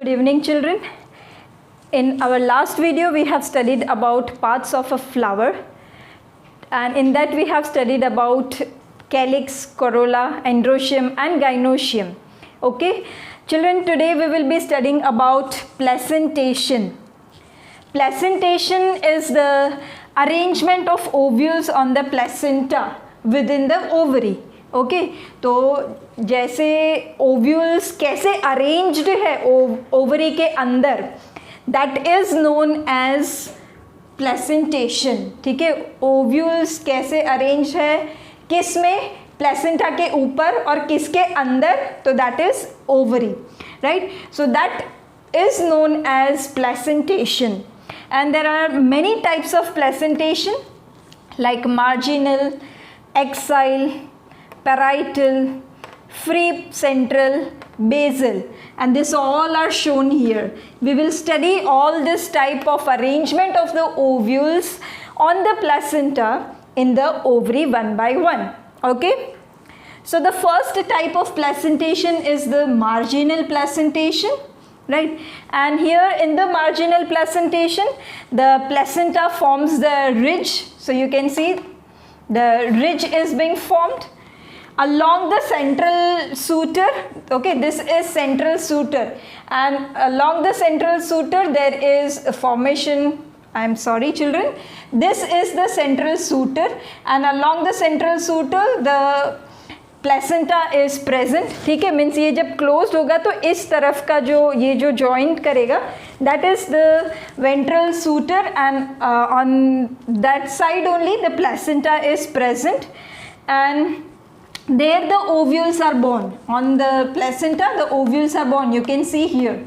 Good evening, children. In our last video, we have studied about parts of a flower, and in that we have studied about calyx, corolla, androecium and gynoecium. Okay, children, today we will be studying about placentation. Placentation is the arrangement of ovules on the placenta within the ovary. Okay तो जैसे ovules कैसे arranged है ovary के अंदर, that is known as placentation. ठीक है, ovules कैसे arrange है, किस में, प्लेसेंटा के ऊपर और किसके अंदर, तो दैट इज ovary, right. So that is known as placentation. And there are many types of placentation like marginal, axile, parietal, free central, basal, and this all are shown here. We will study all this type of arrangement of the ovules on the placenta in the ovary one by one. Okay, so the first type of placentation is the marginal placentation, right. And here in the marginal placentation, the placenta forms the ridge. So you can see the ridge is being formed along the central suture. Okay, this is central suture, and along the central suture there is a formation. I am sorry children, this is the central suture, and along the central suture the placenta is present. ठीक है, means ये जब closed होगा तो इस तरफ का जो ये जो जॉइंट करेगा, that is the ventral suture, and on that side only the placenta is present, and there the ovules are born. On the placenta the ovules are born, you can see here.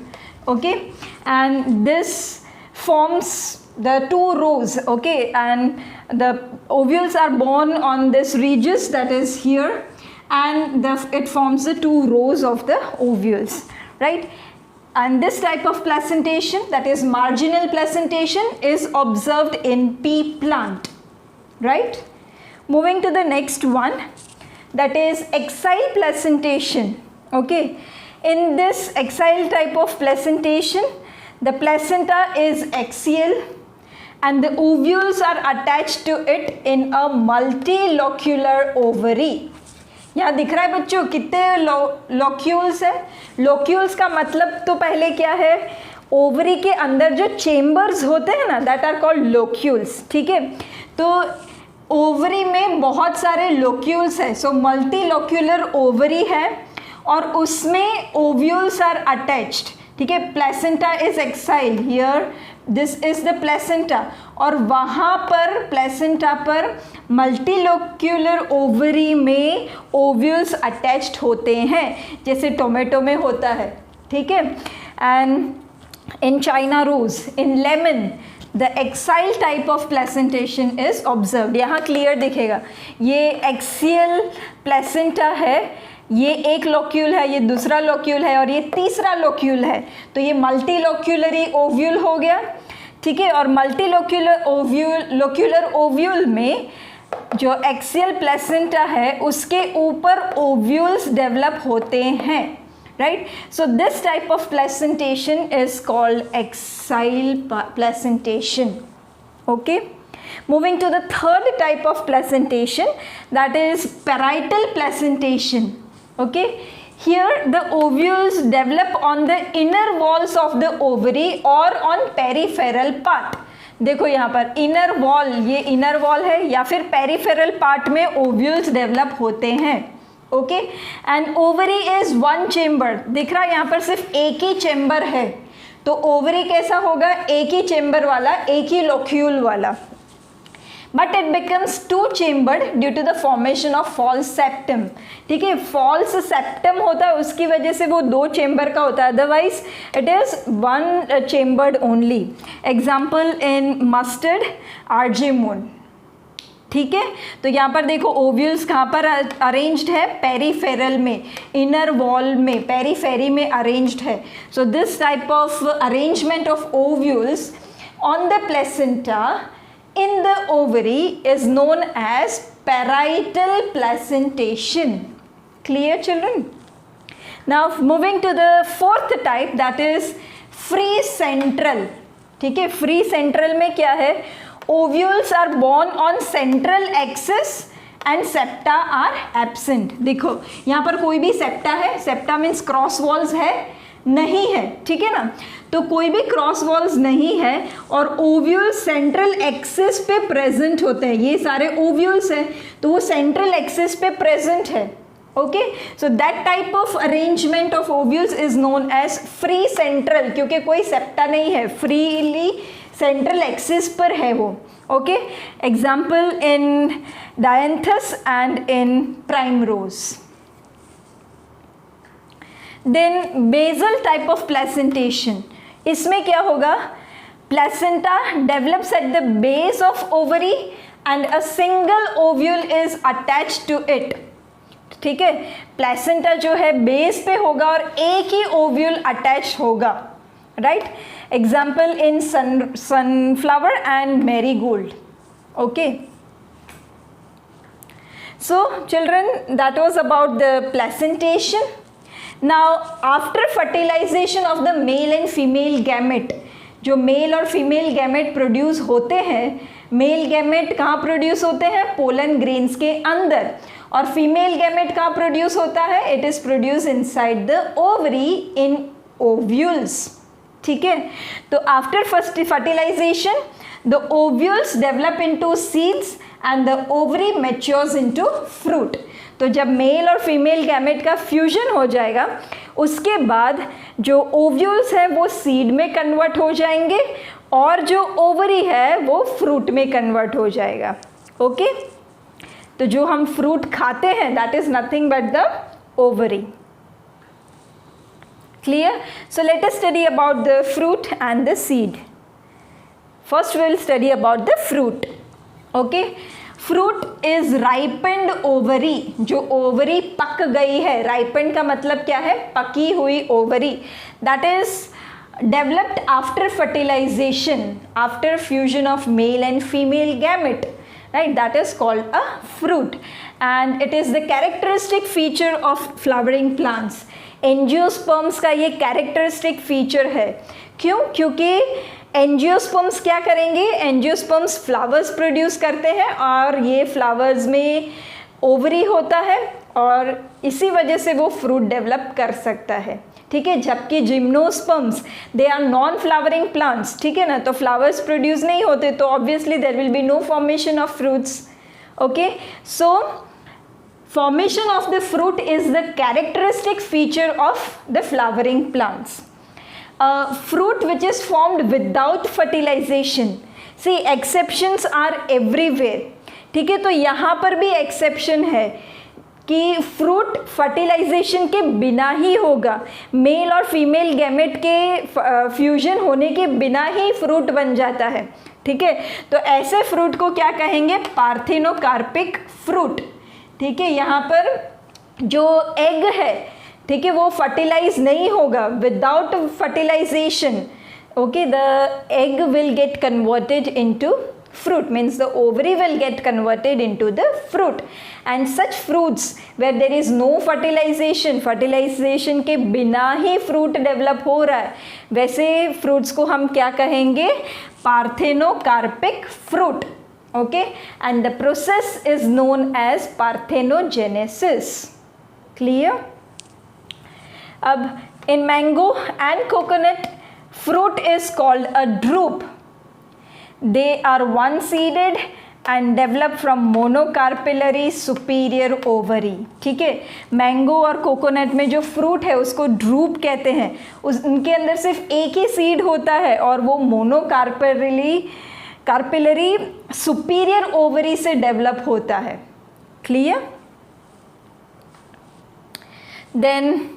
Okay, and this forms the two rows. Okay, and the ovules are born on this ridges, that is here, and it forms the two rows of the ovules, right. And this type of placentation, that is marginal placentation, is observed in pea plant, right. Moving to the next one, that is axile placentation. Okay, in this axile type of placentation, the placenta is axial and the ovules are attached to it in a multilocular ovary. यहाँ दिख रहा है बच्चों कितने locules है. Locules का मतलब तो पहले क्या है, ओवरी के अंदर जो चेम्बर्स होते हैं ना, दैट आर कॉल्ड लोक्यूल्स. ठीक है, तो ओवरी में बहुत सारे लोक्यूल्स है. सो मल्टीलोक्यूलर ओवरी है और उसमें ओव्यूल्स आर अटैच्ड. ठीक है, placenta is axile, here this is the placenta, और वहाँ पर प्लेसेंटा पर मल्टीलोक्यूलर ओवरी में ओव्यूल्स अटैच्ड होते हैं, जैसे टोमेटो में होता है. ठीक है, and in China rose, in lemon, the axial type of placentation is observed. यहाँ क्लियर दिखेगा, ये एक्सियल प्लेसेंटा है, ये एक लोक्यूल है, ये दूसरा लोक्यूल है और ये तीसरा लोक्यूल है. तो ये मल्टीलोक्यूलरी ओव्यूल हो गया. ठीक है, और मल्टीलोक्यूलर ओव्यूल में जो एक्सियल प्लेसेंटा है उसके ऊपर ओव्यूल्स डेवलप होते हैं, right. So this type of placentation is called axile placentation. Okay, moving to the third type of placentation, that is parietal placentation. Okay, here the ovules develop on the inner walls of the ovary or on peripheral part. देखो यहाँ पर inner wall, ये inner wall है, या फिर peripheral part में ovules develop होते हैं. Okay, and ovary is one chamber. दिख रहा है यहाँ पर सिर्फ एक ही चेम्बर है, तो ओवरी कैसा होगा, एक ही चेम्बर वाला, एक ही लोक्यूल वाला. But it becomes two chambered due to the formation of false septum. ठीक है, फॉल्स सेप्टम होता है, उसकी वजह से वो दो चेम्बर का होता है, otherwise it is one chambered only. Example in mustard, argemone. ठीक है, तो यहाँ पर देखो ओव्यूल्स कहाँ पर अरेंज्ड है, पेरीफेरल में, इनर वॉल में, पेरीफेरी में अरेंज्ड है. So this type of arrangement of ovules on the placenta in the ovary is known as parietal placentation. Clear children? Now moving to the fourth type, that is free central. ठीक है, free central में क्या है, ovules are borne on central axis and septa are absent. देखो यहाँ पर कोई भी सेप्टा है, सेप्टा मीन्स क्रॉस वॉल्स है नहीं है, ठीक है ना, तो कोई भी क्रॉस वॉल्स नहीं है और ओव्यूल्स सेंट्रल एक्सिस पे प्रेजेंट होते हैं. ये सारे ओव्यूल्स हैं तो वो सेंट्रल एक्सिस पे प्रेजेंट है. Okay, so that type of arrangement of ovules is known as free central, क्योंकि कोई सेप्टा नहीं है, फ्रीली सेंट्रल एक्सिस पर है वो. Okay, example in dianthus and in primrose. Then basal type of placentation, इसमें क्या होगा, placenta develops at the base of ovary and a single ovule is attached to it. ठीक है, प्लेसेंटा जो है बेस पे होगा और एक ही ओव्यूल अटैच होगा. Right, example in sunflower and marigold. Okay, so children, that was about the placentation. Now after fertilization of the male and female gamete, जो मेल और फीमेल गैमेट प्रोड्यूस होते हैं, मेल गैमेट कहाँ produce होते हैं, pollen grains के अंदर, और फीमेल गैमेट कहाँ प्रोड्यूस होता है, it is produce inside the ovary in ovules. ठीक है, तो after fertilization the ovules develop into seeds and the ovary matures into fruit. तो जब मेल और फीमेल गैमेट का फ्यूजन हो जाएगा उसके बाद जो ओव्यूल्स है वो सीड में कन्वर्ट हो जाएंगे और जो ओवरी है वो फ्रूट में कन्वर्ट हो जाएगा. ओके, तो जो हम फ्रूट खाते हैं that is nothing but the ovary. Clear? So let us study about the fruit and the seed. First we will study about the fruit. Okay, fruit is ripened ovary, जो ovary पक गई है, ripened का मतलब क्या है, पकी हुई ovary, that is developed after fertilization, after fusion of male and female gamete, right, that is called a fruit and it is the characteristic feature of flowering plants. Angiosperms का ये कैरेक्टरिस्टिक फीचर है. क्यों? क्योंकि angiosperms क्या करेंगे, angiosperms flowers produce करते हैं और ये फ्लावर्स में ओवरी होता है और इसी वजह से वो फ्रूट डेवलप कर सकता है. ठीक है, जबकि gymnosperms they are non flowering plants. ठीक है ना, तो फ्लावर्स प्रोड्यूस नहीं होते तो obviously there will be no formation of fruits. Okay, so formation of the fruit is the characteristic feature of the flowering plants. Fruit which is formed without fertilization, see exceptions are everywhere. ठीक है, तो यहाँ पर भी exception है कि fruit fertilisation के बिना ही होगा, मेल और फीमेल गैमेट के फ्यूजन होने के बिना ही फ्रूट बन जाता है. ठीक है, तो ऐसे फ्रूट को क्या कहेंगे, पार्थेनोकार्पिक फ्रूट. ठीक है, यहाँ पर जो एग है, ठीक है, वो फर्टिलाइज नहीं होगा, without fertilization. Okay, the egg will get converted into fruit, means the ovary will get converted into the fruit, and such fruits where there is no fertilization, fertilization के बिना ही fruit develop हो रहा है, वैसे fruits को हम क्या कहेंगे, parthenocarpic fruit. Okay, and the process is known as parthenogenesis. Clear? अब in mango and coconut fruit is called a drupe. They are one-seeded and develop from monocarpellary superior ovary. ठीक है, मैंगो और coconut में जो fruit है उसको drupe कहते हैं. उनके अंदर सिर्फ एक ही सीड होता है और वो कार्पेलरी सुपीरियर ओवरी से डेवलप होता है. Clear? Then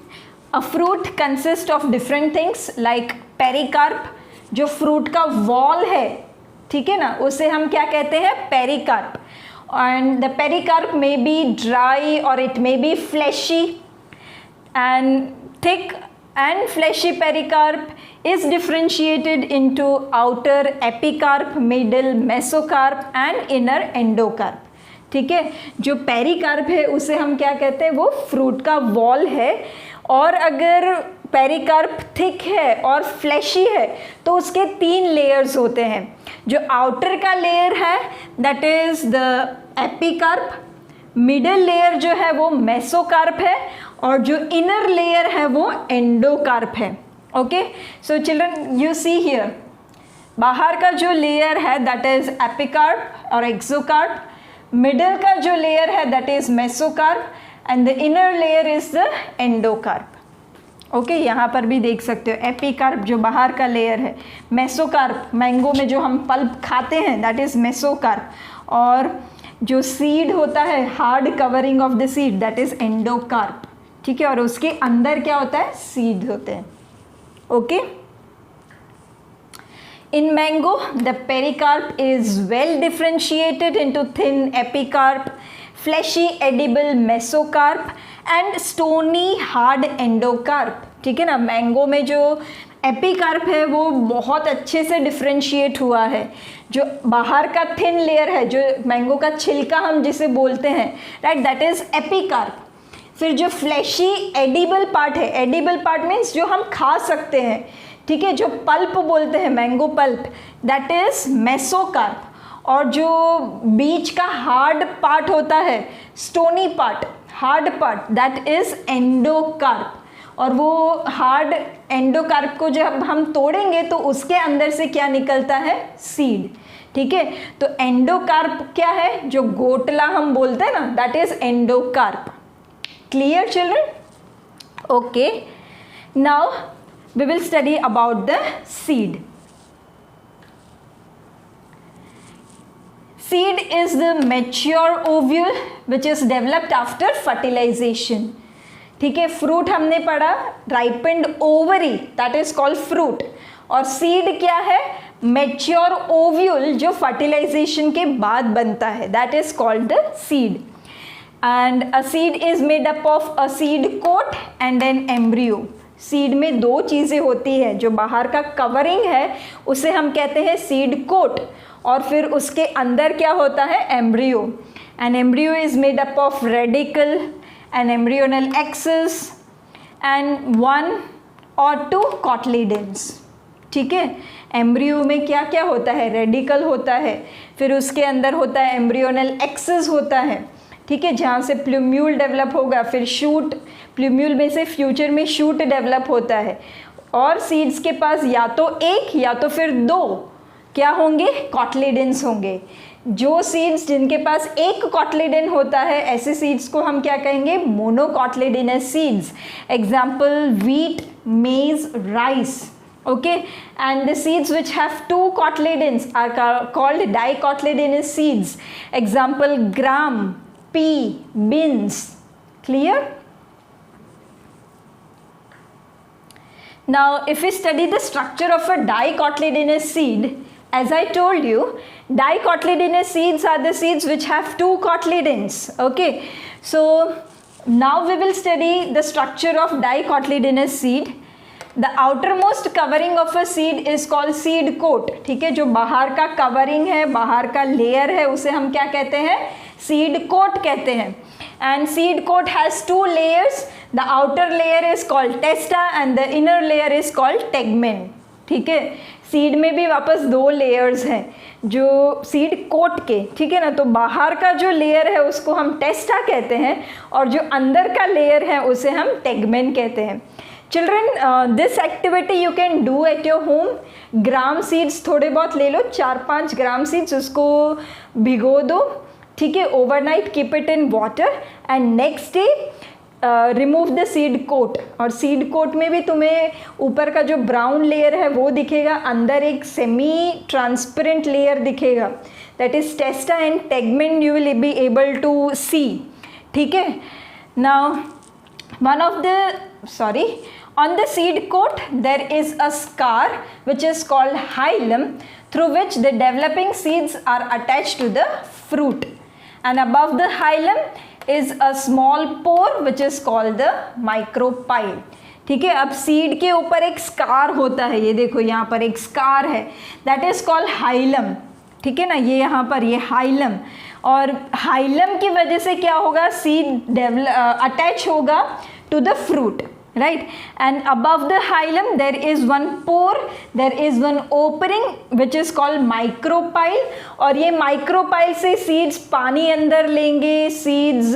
a fruit consist of different things like pericarp, जो फ्रूट का वॉल है, ठीक है ना, उसे हम क्या कहते हैं, pericarp. And the pericarp may be dry और it may be fleshy, and thick and fleshy pericarp is differentiated into outer epicarp, middle mesocarp and inner endocarp. ठीक है, जो पेरिकार्प है उसे हम क्या कहते हैं, वो फ्रूट का वॉल है और अगर पेरिकार्प थिक है और फ्लैशी है तो उसके 3 लेयर्स होते हैं। जो आउटर का लेयर है that is the epicarp, middle layer जो है वो मेसोकार्प है, और जो इनर लेयर है वो एंडोकार्प है। Okay, so children you see here, बाहर का जो लेयर है दैट इज एपिकार्प और एक्सोकार्प, मिडिल का जो लेयर है that is mesocarp, and the inner layer is the endocarp. Okay, यहाँ पर भी देख सकते हो एपिकार्प जो बाहर का लेयर है, मेसोकार्प मैंगो में जो हम पल्प खाते हैं दैट इज मेसोकार्प, और जो सीड होता है hard covering of the seed that is endocarp. ठीक है, और उसके अंदर क्या होता है, सीड होते हैं। Okay, in mango the pericarp is well differentiated into thin epicarp, fleshy edible mesocarp and stony hard endocarp। ठीक है ना, मैंगो में जो एपिकार्प है वो बहुत अच्छे से डिफ्रेंशिएट हुआ है। जो बाहर का थिन लेयर है, जो मैंगो का छिलका हम जिसे बोलते हैं, राइट, दैट इज एपिकार्प। फिर जो फ्लैशी एडिबल पार्ट है, एडिबल पार्ट मीन्स जो हम खा सकते हैं, ठीक है, जो पल्प बोलते हैं mango pulp, that is mesocarp. और जो बीच का हार्ड पार्ट होता है, stony part, hard part, that is endocarp. और वो हार्ड एंडोकार्प को जब हम तोड़ेंगे तो उसके अंदर से क्या निकलता है, सीड। ठीक है, तो एंडोकार्प क्या है, जो गोटला हम बोलते हैं ना, that is endocarp. Clear children? Okay, now we will study about the seed. Seed is the mature ovule which is developed after fertilization. ठीक है, फ्रूट हमने पढ़ा, ripened ovary that is called fruit, और seed क्या है, mature ovule जो fertilization के बाद बनता है, that is called the seed. And a seed is made up of a seed coat and an embryo. Seed में 2 चीज़ें होती हैं, जो बाहर का कवरिंग है उसे हम कहते हैं सीड कोट, और फिर उसके अंदर क्या होता है, embryo. An embryo is made up of radicle an embryonal axis and 1 or 2 cotyledons. ठीक है, एम्ब्रियो में क्या क्या होता है, रेडिकल होता है, फिर उसके अंदर होता है एम्ब्रियोनल एक्सिस होता है, ठीक है, जहाँ से प्लूम्यूल डेवलप होगा, फिर शूट, प्लूम्यूल में से फ्यूचर में शूट डेवलप होता है, और सीड्स के पास या तो 1 या तो फिर 2 क्या होंगे, कॉटलीडेंस होंगे। जो सीड्स जिनके पास 1 कॉटलीडेन होता है, ऐसे सीड्स को हम क्या कहेंगे, मोनोकॉटलीडेनस सीड्स। एग्जाम्पल व्हीट, मेज, rice. Okay, and the seeds which have 2 cotyledons are called dicotyledonous seeds. Example gram, pea, beans. Clear? Now if we study the structure of a dicotyledonous seed, as I told you, dicotyledonous seeds are the seeds which have 2 cotyledons. Okay, so now we will study the structure of dicotyledonous seed. The outermost covering of a seed is called seed coat. ठीक है, जो बाहर का covering है, बाहर का layer है, उसे हम क्या कहते हैं, सीड कोट कहते हैं। And seed coat has 2 layers. The outer layer is called testa and the inner layer is called tegmen. ठीक है, सीड में भी वापस 2 लेयर्स हैं जो सीड कोट के, ठीक है ना, तो बाहर का जो लेयर है उसको हम टेस्टा कहते हैं, और जो अंदर का लेयर है उसे हम टेगमेन कहते हैं। Children, this activity you can do at your home. Gram seeds थोड़े बहुत ले लो, 4-5 ग्राम सीड्स, उसको भिगो दो, ठीक है, overnight, keep it in water, and next day remove the seed coat. और सीड कोट में भी तुम्हें ऊपर का जो ब्राउन लेयर है वो दिखेगा, अंदर एक सेमी ट्रांसपेरेंट लेयर दिखेगा, that is testa and tegmen you will be able to see. ठीक है, now one of the on the seed coat there is a scar which is called hilum, through which the developing seeds are attached to the fruit, and above the hilum is a small pore which is called the micropyle. ठीक है, अब seed के ऊपर एक scar होता है, ये देखो यहाँ पर एक स्कार है, दैट इज कॉल्ड हाइलम। ठीक है ना, ये यहाँ पर ये हाइलम, और हाइलम की वजह से क्या होगा, सीड अटैच होगा to the fruit. right? And above the hilum there is one pore, there is one opening which is called micropyle, और ये micropyle से seeds पानी अंदर लेंगे, seeds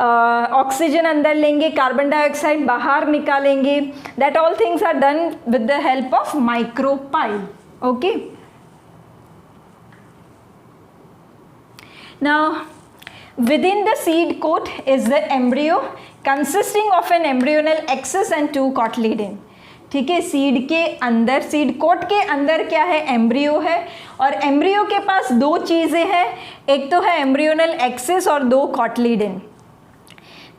ऑक्सीजन अंदर लेंगे, कार्बन डाइऑक्साइड बाहर निकालेंगे. That all things are done with the help of micropyle. Okay. Now within the seed coat is the embryo consisting of an embryonal axis and 2 cotyledon. ठीक है, seed के अंदर, seed coat के अंदर क्या है, एम्ब्रियो है, और एम्ब्रियो के पास 2 चीज़ें हैं, एक तो है एम्ब्रियोनल एक्सिस और 2 cotyledon.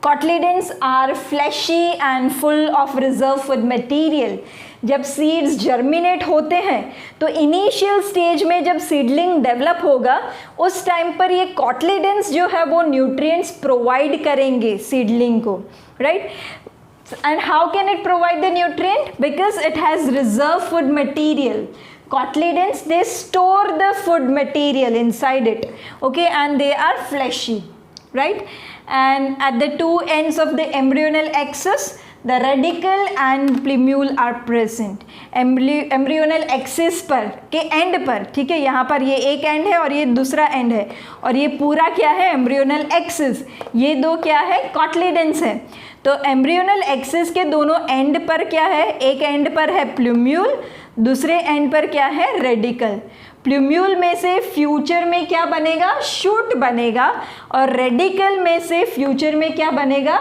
Cotyledons are fleshy and full of reserve food material. जब सीड्स जर्मिनेट होते हैं तो इनिशियल स्टेज में जब सीडलिंग डेवलप होगा उस टाइम पर ये कॉटलीडन्स जो है वो न्यूट्रिएंट्स प्रोवाइड करेंगे सीडलिंग को, right? And how can it provide the nutrient? Because it has reserve food material. Cotyledons, they store the food material inside it, okay, and they are fleshy, right? And at the 2 ends of the embryonal axis, the radicle and plumule are present. Embryonal axis पर के end पर, ठीक है, यहाँ पर ये एक end है और ये दूसरा end है, और ये पूरा क्या है, embryonal axis. ये 2 क्या है, cotyledons है. तो एम्ब्रियोनल एक्सिस के दोनों एंड पर क्या है, एक एंड पर है प्लूम्यूल, दूसरे एंड पर क्या है, रेडिकल. प्लूम्यूल में से फ्यूचर में क्या बनेगा, शूट बनेगा, और रेडिकल में से फ्यूचर में क्या बनेगा,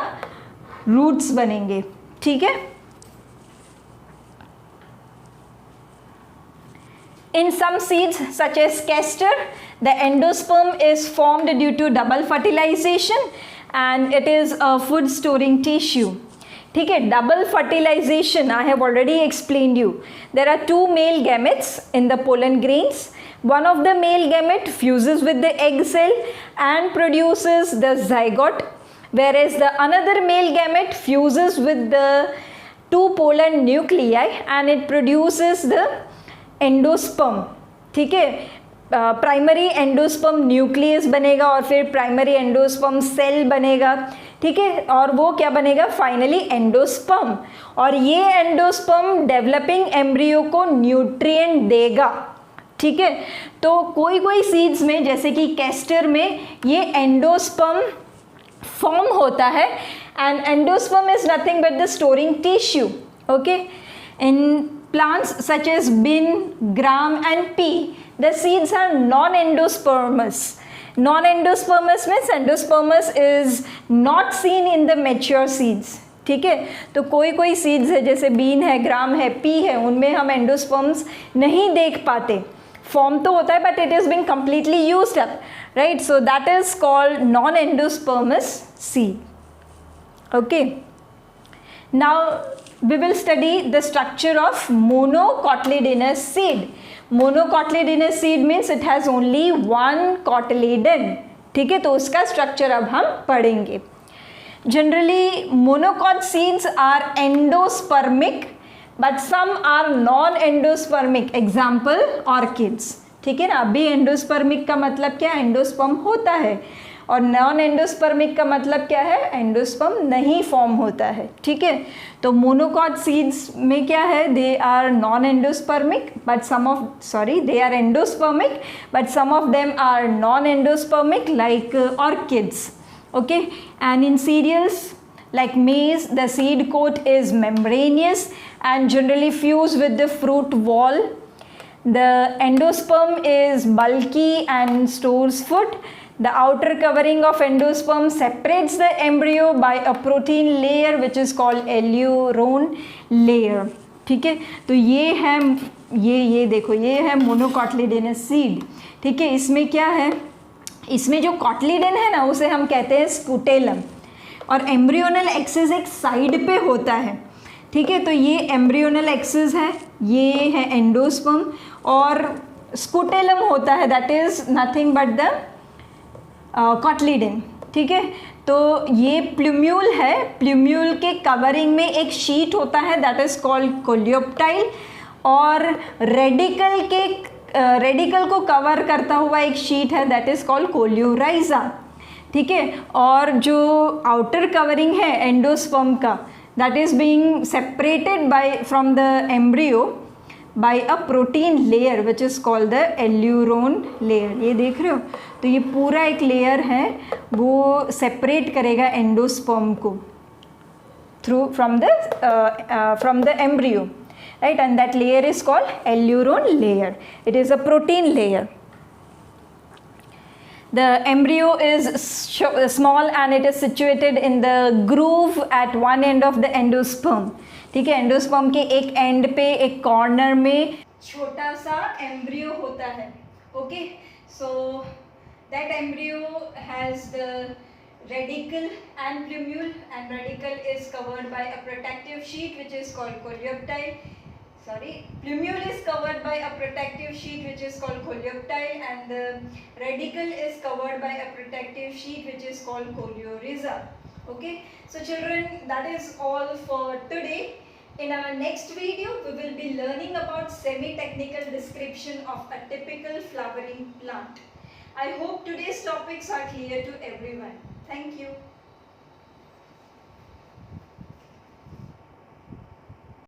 रूट्स बनेंगे. ठीक है. In some seeds such as castor, the endosperm is formed due to double fertilization and it is a food storing tissue. ठीक है, double fertilization I have already explained you. There are 2 male gametes in the pollen grains. One of the male gamete fuses with the egg cell and produces the zygote, whereas the another male gamete fuses with the 2 pollen nuclei and it produces the endosperm. ठीक है, primary endosperm nucleus बनेगा और फिर primary endosperm cell बनेगा. ठीक है, और वो क्या बनेगा, फाइनली एंडोस्पर्म. और ये एंडोस्पर्म डेवलपिंग एम्ब्रियो को न्यूट्रिएंट देगा. ठीक है, तो कोई कोई सीड्स में जैसे कि कैस्टर में ये एंडोस्पर्म फॉर्म होता है and endosperm is nothing but the storing tissue. Okay, in plants such as bean, gram and pea, the seeds are non-endospermous. Non-endospermous means endospermous is not seen in the mature seeds. ठीक है, तो कोई कोई seeds है जैसे been है, ग्राम है, P है, उनमें हम एंडोस्पर्म्स नहीं देख पाते. फॉर्म तो होता है but it is being completely used up, right? So that is called non-endospermous seed. Okay, now we will study the structure of monocotyledonous seed. Monocotyledonous seed means it has only 1 cotyledon. ठीक है, तो उसका structure अब हम पढ़ेंगे. Generally monocot seeds are endospermic but some are non endospermic. Example orchids. ठीक है ना, अभी एंडोस्पर्मिक का मतलब क्या, एंडोस्पर्म होता है, और नॉन एंडोस्पर्मिक का मतलब क्या है, एंडोस्पर्म नहीं फॉर्म होता है. ठीक है, तो मोनोकॉट सीड्स में क्या है, they are non endospermic but some of, sorry, they are endospermic but some of them are non endospermic like orchids. Okay, and in cereals like maize, the seed coat is membranous and generally fused with the fruit wall. The endosperm is bulky and stores food. The outer covering of endosperm separates the embryo by a protein layer which is called aleurone layer. ठीक है, तो ये है, ये देखो, ये है मोनोकॉटलीडेनस seed. ठीक है, इसमें क्या है, इसमें जो कॉटलीडन है ना उसे हम कहते हैं स्पुटेलम, और एम्ब्रियोनल एक्सिस एक साइड पे होता है. ठीक है, तो ये एम्ब्रियोनल एक्सिस है, ये है एंडोस्पर्म, और स्पुटेलम होता है, that is nothing but the cotyledon. ठीक है, तो ये प्लूम्यूल है, प्लूम्यूल के कवरिंग में एक शीट होता है दैट इज कॉल्ड कोलियोप्टाइल, और रेडिकल को कवर करता हुआ एक शीट है दैट इज कॉल्ड कोल्यूराइजा. ठीक है, और जो आउटर कवरिंग है एंडोस्पर्म का that is being separated from the embryo by a protein layer which is called the alluron layer. ये देख रहे हो, तो ये पूरा एक लेयर है, वो सेपरेट करेगा एंडोस्पर्म को from the embryo, right? And that layer is called alluron layer. It is a protein layer. The embryo is small and it is situated in the groove at one end of the endosperm. ठीक है, endosperm के एक and पे एक corner में छोटा सा embryo होता है. Okay, so that embryo has the radicle and plumule, and radicle is covered by a protective sheet which is called coleoptile. Plumule is covered by a protective sheet which is called coleoptile, and the radicle is covered by a protective sheet which is called coleorhiza. Okay, so children, that is all for today. In our next video, we will be learning about semi-technical description of a typical flowering plant. I hope today's topics are clear to everyone. Thank you.